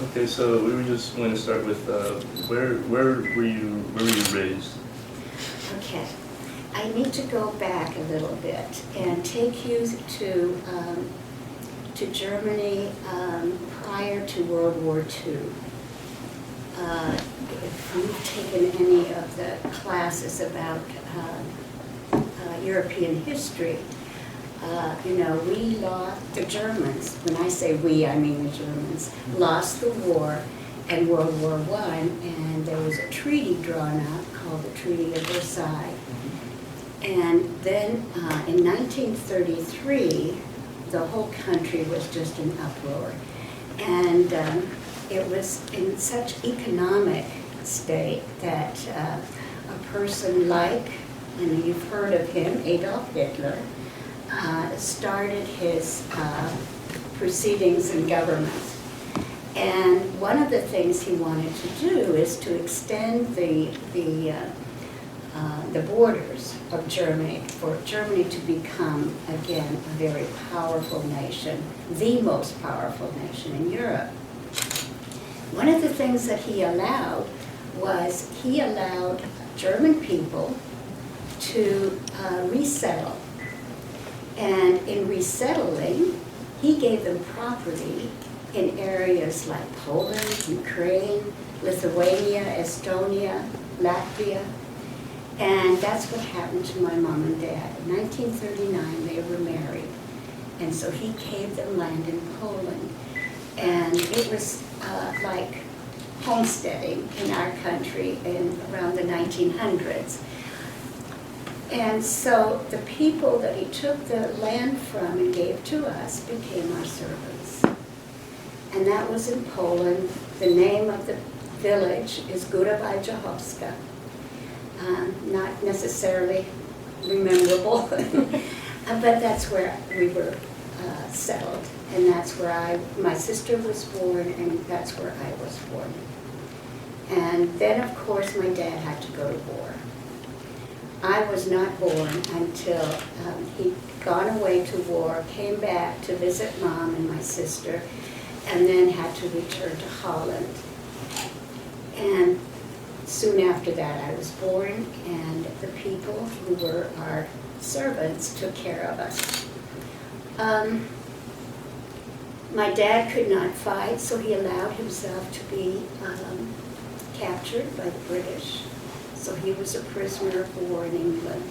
Okay, so we were just going to start with where were you raised? Okay, I need to go back a little bit and take you to Germany prior to World War II. If you've taken any of the classes about European history, we lost, the Germans, when I say we, I mean the Germans, lost the war in World War I, and there was a treaty drawn up called the Treaty of Versailles. And then in 1933, the whole country was just in uproar. And it was in such economic state that a person like, and you've heard of him, Adolf Hitler, started his proceedings in government. And one of the things he wanted to do is to extend the borders of Germany, for Germany to become, again, a very powerful nation, the most powerful nation in Europe. One of the things that he allowed was he allowed German people to resettle. And in resettling, he gave them property in areas like Poland, Ukraine, Lithuania, Estonia, Latvia. And that's what happened to my mom and dad. In 1939, they were married. And so he gave them land in Poland. And it was like homesteading in our country in around the 1900s. And so the people that he took the land from and gave to us became our servants. And that was in Poland. The name of the village is Góra Wojciechowska. Not necessarily rememberable, but that's where we were settled. And that's where my sister was born, and that's where I was born. And then, of course, my dad had to go to war. I was not born until he'd gone away to war, came back to visit Mom and my sister, and then had to return to Holland. And soon after that I was born, and the people who were our servants took care of us. My dad could not fight, so he allowed himself to be captured by the British. So he was a prisoner of war in England.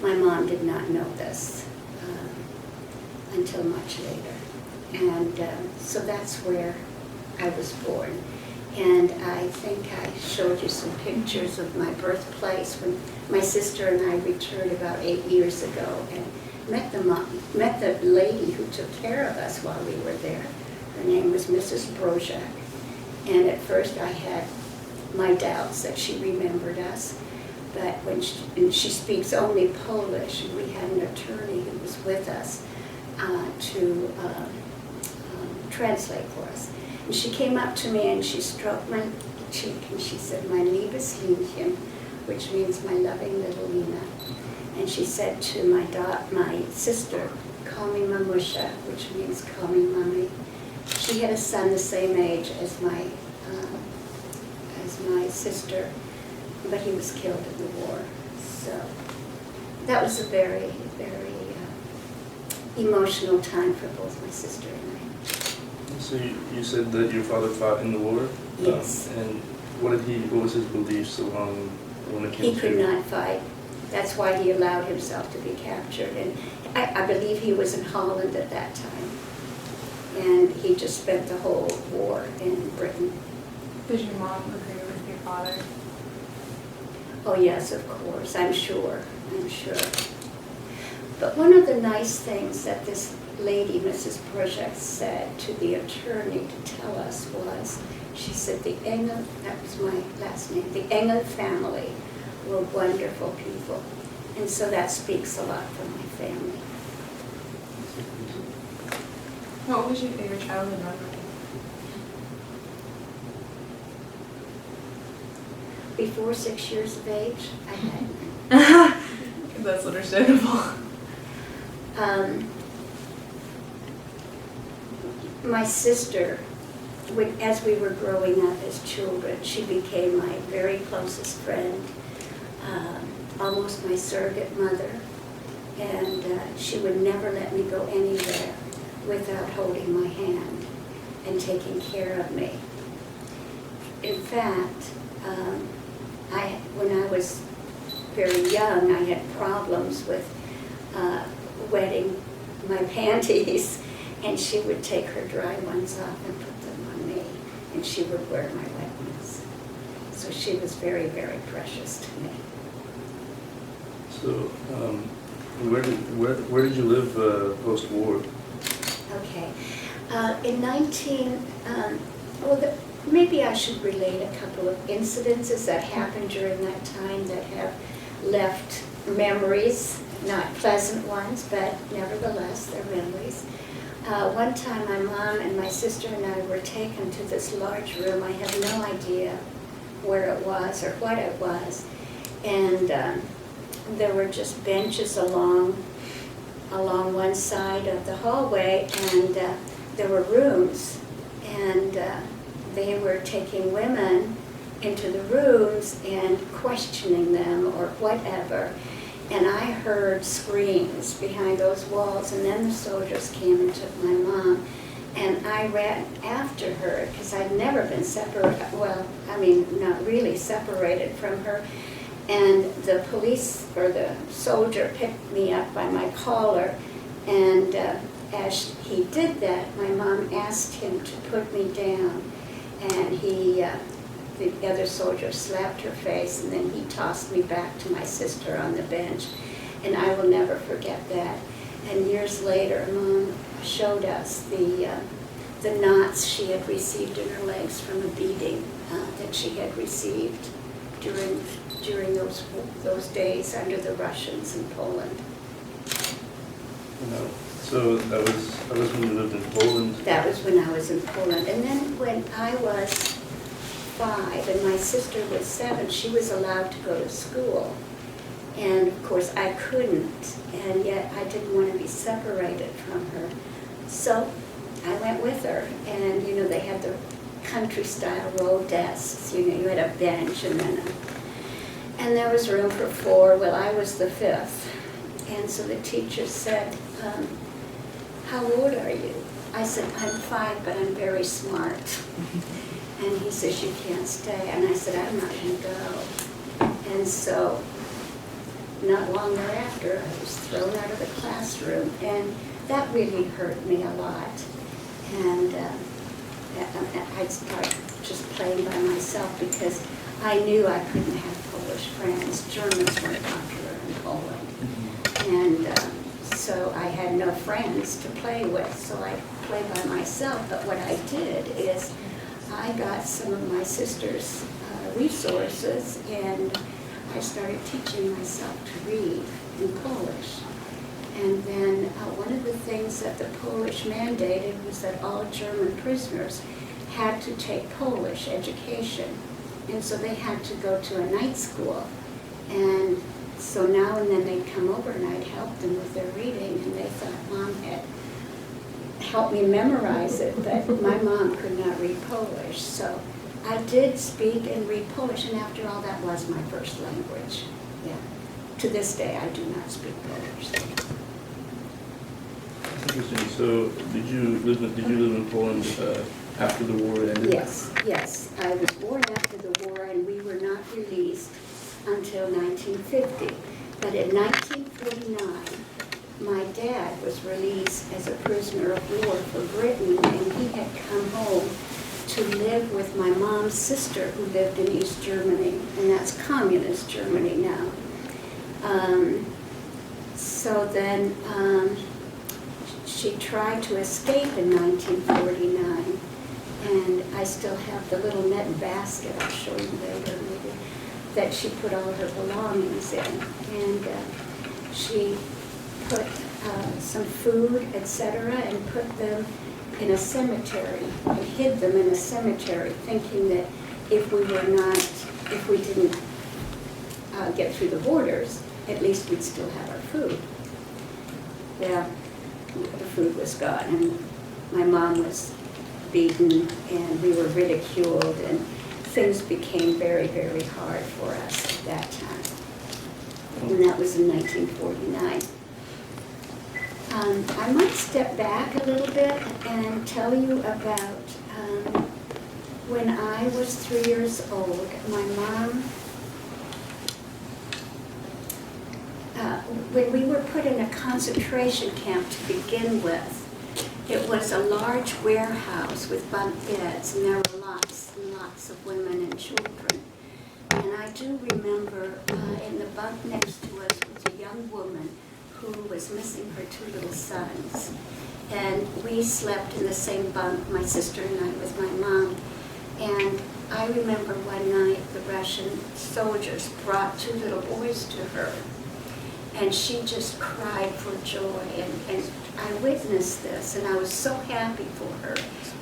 My mom did not know this until much later. And so that's where I was born. And I think I showed you some pictures of my birthplace when my sister and I returned about 8 years ago and met the lady who took care of us while we were there. Her name was Mrs. Brozak. And at first I had my doubts that she remembered us, but when she speaks only Polish, and we had an attorney who was with us to translate for us. And she came up to me and she stroked my cheek and she said, "My liebes Linchen," which means my loving little Lina. And she said to my sister, "Call me Mamusha," which means call me mommy. She had a son the same age as my sister, but he was killed in the war. So that was a very, very emotional time for both my sister and I. So you said that your father fought in the war? Yes. And what was his beliefs when it came to... He could not fight. That's why he allowed himself to be captured. And I believe he was in Holland at that time. And he just spent the whole war in Britain. Did your mom agree with your father? Oh yes, of course, I'm sure. But one of the nice things that this lady, Mrs. Brozak, said to the attorney to tell us was, she said the Engel, that was my last name, the Engel family were wonderful people. And so that speaks a lot for my family. What was your favorite childhood memory? Before 6 years of age, I had That's understandable. my sister as we were growing up as children, she became my very closest friend, almost my surrogate mother, and she would never let me go anywhere without holding my hand and taking care of me. In fact, when I was very young, I had problems with wetting my panties, and she would take her dry ones off and put them on me, and she would wear my wet ones. So she was very, very precious to me. So, where did you live post-war? Okay. In maybe I should relate a couple of incidences that happened during that time that have left memories, not pleasant ones, but nevertheless, they're memories. One time my mom and my sister and I were taken to this large room. I have no idea where it was or what it was. And there were just benches along one side of the hallway, and there were rooms. And they were taking women into the rooms and questioning them or whatever. And I heard screams behind those walls, and then the soldiers came and took my mom. And I ran after her because I'd never been separated, not really separated from her. And the police, or the soldier, picked me up by my collar. And as he did that, my mom asked him to put me down. And the other soldier slapped her face, and then he tossed me back to my sister on the bench. And I will never forget that. And years later, Mom showed us the knots she had received in her legs from a beating that she had received during those days under the Russians in Poland. So that was when you lived in Poland? That was when I was in Poland. And then when I was 5 and my sister was 7, she was allowed to go to school. And of course I couldn't, and yet I didn't want to be separated from her. So I went with her, and they had the country-style row desks. You had a bench, and there was room for 4. Well, I was the 5th. And so the teacher said, how old are you? I said, I'm 5, but I'm very smart. And he says, you can't stay. And I said, I'm not going to go. And so not long thereafter, I was thrown out of the classroom. And that really hurt me a lot. And I'd start just playing by myself because I knew I couldn't have Polish friends. Germans weren't popular in Poland. And so I had no friends to play with, so I played by myself. But what I did is I got some of my sister's resources, and I started teaching myself to read in Polish. And then one of the things that the Polish mandated was that all German prisoners had to take Polish education. And so they had to go to a night school. And so now and then they'd come over and I'd help them with their reading, and they thought Mom had helped me memorize it, but my mom could not read Polish. So I did speak and read Polish, and after all, that was my first language. Yeah. To this day, I do not speak Polish. That's interesting. So did you live in Poland after the war ended? Yes. I was born after the war, and we were not released until 1950. But in 1949, my dad was released as a prisoner of war for Britain, and he had come home to live with my mom's sister who lived in East Germany, and that's communist Germany now. So then she tried to escape in 1949, and I still have the little net basket, I'll show you later maybe, that she put all her belongings in. And she put some food, etc., and put them in a cemetery, and hid them in a cemetery, thinking that if we didn't get through the borders, at least we'd still have our food. Well, the food was gone, and my mom was beaten and we were ridiculed, and things became very, very hard for us at that time. And that was in 1949. I might step back a little bit and tell you about when I was 3 years old. My mom, when we were put in a concentration camp to begin with, it was a large warehouse with bunk beds, and there were lots and lots of women and children. And I do remember in the bunk next to us was a young woman who was missing her 2 little sons. And we slept in the same bunk, my sister and I, with my mom. And I remember one night the Russian soldiers brought 2 little boys to her. And she just cried for joy. And I witnessed this, and I was so happy for her.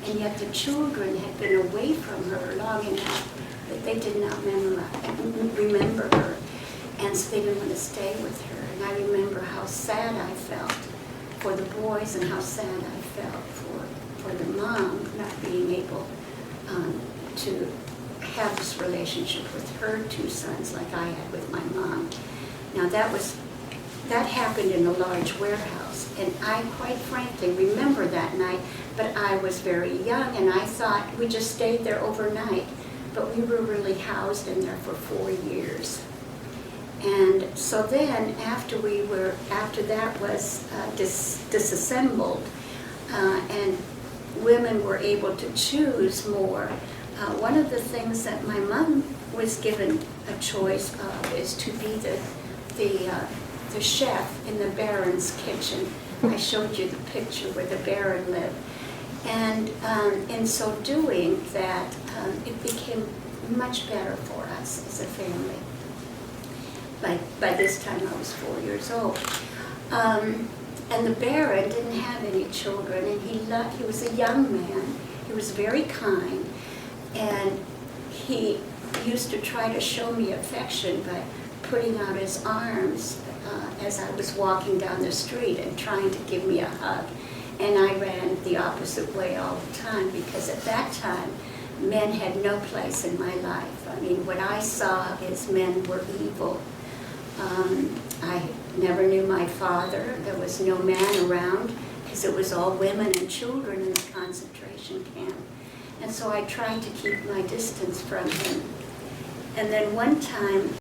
And yet the children had been away from her long enough that they did not remember her. And so they didn't want to stay with her. And I remember how sad I felt for the boys and how sad I felt for the mom not being able to have this relationship with her 2 sons like I had with my mom. Now that happened in a large warehouse, and I quite frankly remember that night, but I was very young and I thought we just stayed there overnight, but we were really housed in there for 4 years. And so then after that was disassembled and women were able to choose more, one of the things that my mom was given a choice of is to be the chef in the Baron's kitchen. I showed you the picture where the Baron lived. And in so doing that, it became much better for us as a family. By this time I was 4 years old. And the Baron didn't have any children, and he was a young man. He was very kind, and he used to try to show me affection by putting out his arms as I was walking down the street and trying to give me a hug. And I ran the opposite way all the time, because at that time, men had no place in my life. I mean, what I saw is men were evil. I never knew my father. There was no man around, because it was all women and children in the concentration camp. And so I tried to keep my distance from him. And then one time,